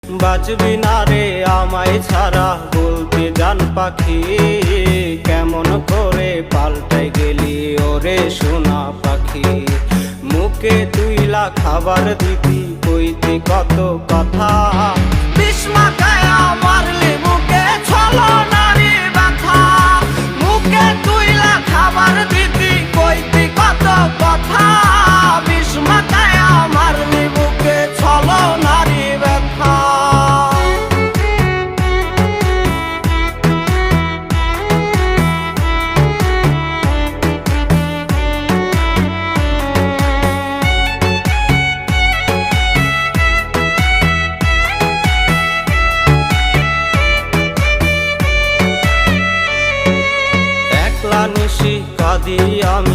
বাঁচবি না রে আমায় ছাড়া বলতে জান পাখি, কেমন করে পাল্টে গেলি ওরে সোনা পাখি। মুখে তুইলা খাবার দিতি কইতি কত কথা, বিষ মাখায়া মারলি বুকে ছলনারী ব্যথা। মুখে তুইলা খাবার দিতি কইতি কত কথা, বিষ মাখায়া মারলি বুকে ছলনারী ব্যথা। নিশি কাঁদি আমি